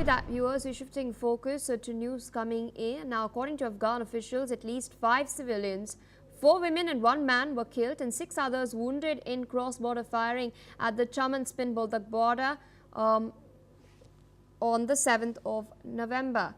with that, viewers, we're shifting focus to news coming in. Now, according to Afghan officials, at least 5 civilians, 4 women and 1 man were killed and 6 others wounded in cross-border firing at the Chaman Boldak border on the 7th of November.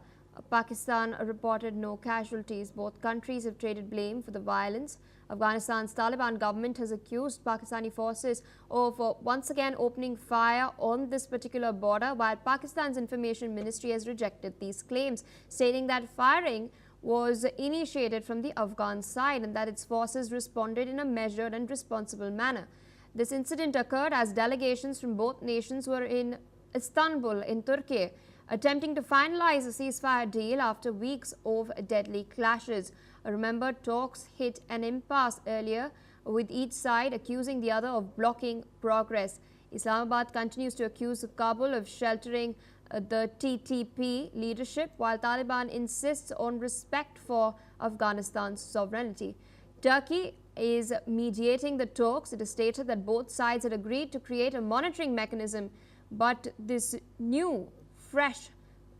Pakistan reported no casualties. Both countries have traded blame for the violence. Afghanistan's Taliban government has accused Pakistani forces of once again opening fire on this particular border, while Pakistan's Information Ministry has rejected these claims, stating that firing was initiated from the Afghan side and that its forces responded in a measured and responsible manner. This incident occurred as delegations from both nations were in Istanbul in Turkey, attempting to finalize a ceasefire deal after weeks of deadly clashes. Remember, talks hit an impasse earlier, with each side accusing the other of blocking progress. Islamabad continues to accuse Kabul of sheltering the TTP leadership, while Taliban insists on respect for Afghanistan's sovereignty. Turkey is mediating the talks. It is stated that both sides had agreed to create a monitoring mechanism, but this new fresh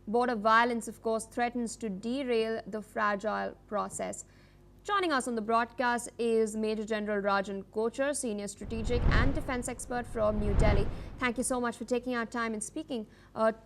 border violence, of course, threatens to derail the fragile process. Joining us on the broadcast is Major General Rajan Kochar, Senior Strategic and Defense Expert from New Delhi. Thank you so much for taking our time and speaking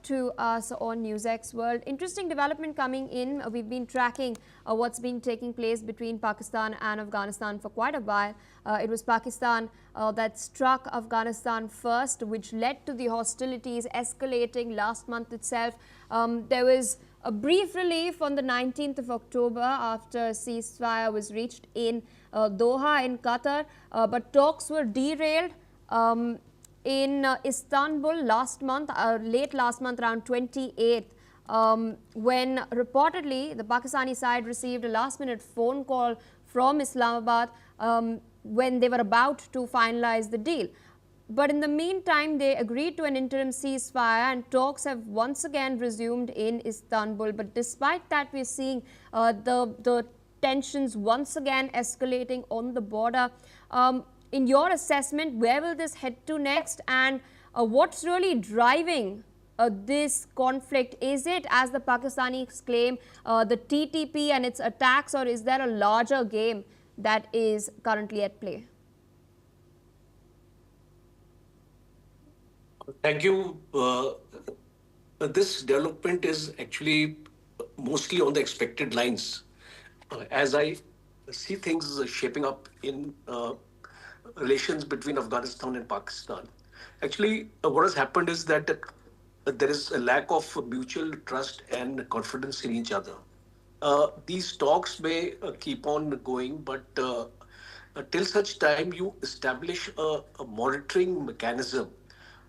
to us on NewsX World. Interesting development coming in. We've been tracking what's been taking place between Pakistan and Afghanistan for quite a while. It was Pakistan that struck Afghanistan first, which led to the hostilities escalating last month itself. There was a brief relief on the 19th of October after a ceasefire was reached in Doha in Qatar, but talks were derailed in Istanbul last month, late last month, around 28th, when reportedly the Pakistani side received a last-minute phone call from Islamabad when they were about to finalize the deal. But in the meantime, they agreed to an interim ceasefire and talks have once again resumed in Istanbul. But despite that, we're seeing the tensions once again escalating on the border. In your assessment, where will this head to next, and what's really driving this conflict? Is it, as the Pakistanis claim, the TTP and its attacks, or is there a larger game that is currently at play? Thank you. This development is actually mostly on the expected lines. As I see things shaping up in relations between Afghanistan and Pakistan, actually what has happened is that there is a lack of mutual trust and confidence in each other. These talks may keep on going, but till such time you establish a monitoring mechanism,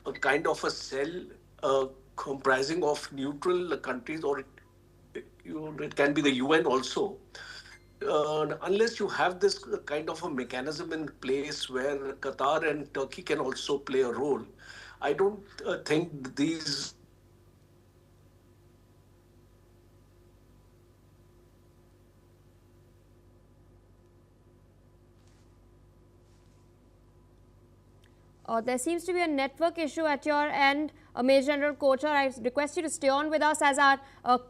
a kind of a cell comprising of neutral countries, or it can be the UN also. Unless you have this kind of a mechanism in place where Qatar and Turkey can also play a role, I don't think these there seems to be a network issue at your end, Major General Kochar. I request you to stay on with us as our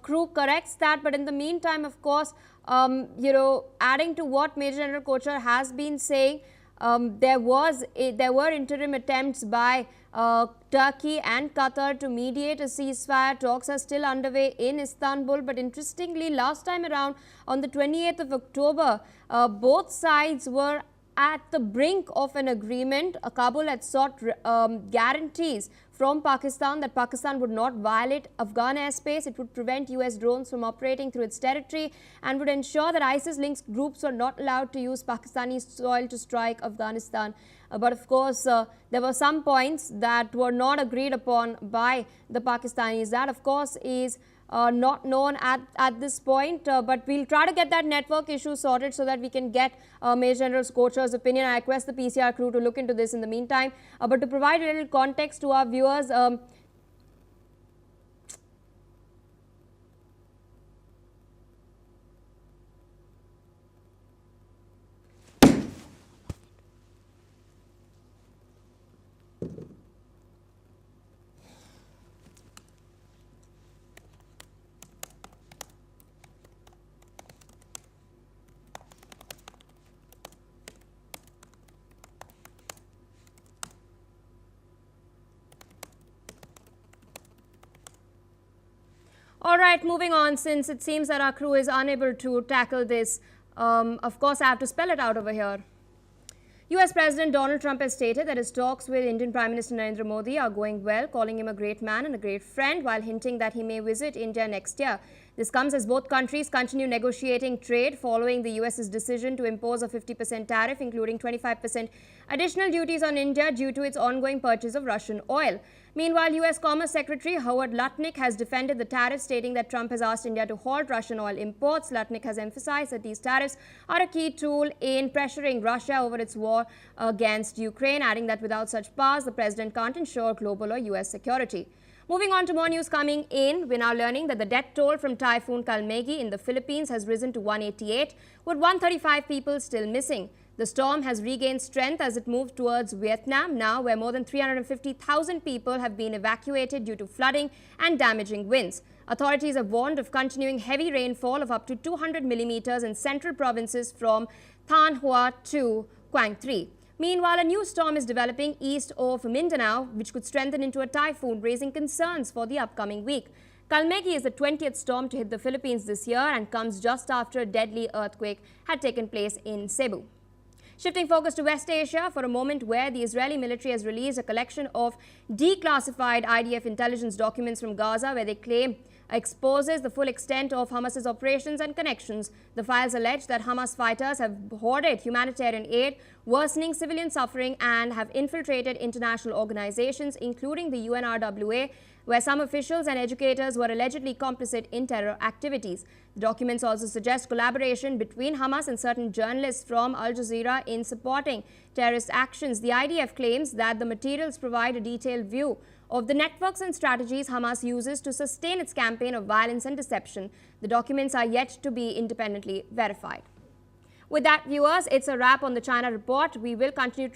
crew corrects that. But in the meantime, of course, adding to what Major General Kochar has been saying, there were interim attempts by Turkey and Qatar to mediate a ceasefire. Talks are still underway in Istanbul. But interestingly, last time around on the 28th of October, both sides were at the brink of an agreement. Kabul had sought guarantees from Pakistan that Pakistan would not violate Afghan airspace. It would prevent US drones from operating through its territory and would ensure that ISIS-linked groups were not allowed to use Pakistani soil to strike Afghanistan. But of course, there were some points that were not agreed upon by the Pakistanis. That, of course, is not known at this point, but we'll try to get that network issue sorted so that we can get Major General Kochar's opinion. I request the PCR crew to look into this in the meantime. But to provide a little context to our viewers, All right, moving on, since it seems that our crew is unable to tackle this, of course, I have to spell it out over here. US President Donald Trump has stated that his talks with Indian Prime Minister Narendra Modi are going well, calling him a great man and a great friend, while hinting that he may visit India next year. This comes as both countries continue negotiating trade following the US's decision to impose a 50% tariff, including 25% additional duties on India due to its ongoing purchase of Russian oil. Meanwhile, US Commerce Secretary Howard Lutnick has defended the tariff, stating that Trump has asked India to halt Russian oil imports. Lutnick has emphasized that these tariffs are a key tool in pressuring Russia over its war against Ukraine, adding that without such powers, the president can't ensure global or US security. Moving on to more news coming in, we're now learning that the death toll from Typhoon Kalmegi in the Philippines has risen to 188, with 135 people still missing. The storm has regained strength as it moved towards Vietnam now, where more than 350,000 people have been evacuated due to flooding and damaging winds. Authorities have warned of continuing heavy rainfall of up to 200 millimeters in central provinces from Thanh Hoa to Quang Tri. Meanwhile, a new storm is developing east of Mindanao, which could strengthen into a typhoon, raising concerns for the upcoming week. Kalmegi is the 20th storm to hit the Philippines this year and comes just after a deadly earthquake had taken place in Cebu. Shifting focus to West Asia for a moment, where the Israeli military has released a collection of declassified IDF intelligence documents from Gaza, where they claim exposes the full extent of Hamas's operations and connections. The files allege that Hamas fighters have hoarded humanitarian aid, worsening civilian suffering, and have infiltrated international organizations, including the UNRWA, where some officials and educators were allegedly complicit in terror activities. The documents also suggest collaboration between Hamas and certain journalists from Al Jazeera in supporting terrorist actions. The IDF claims that the materials provide a detailed view of the networks and strategies Hamas uses to sustain its campaign of violence and deception. The documents are yet to be independently verified. With that, viewers, it's a wrap on the China Report. We will continue to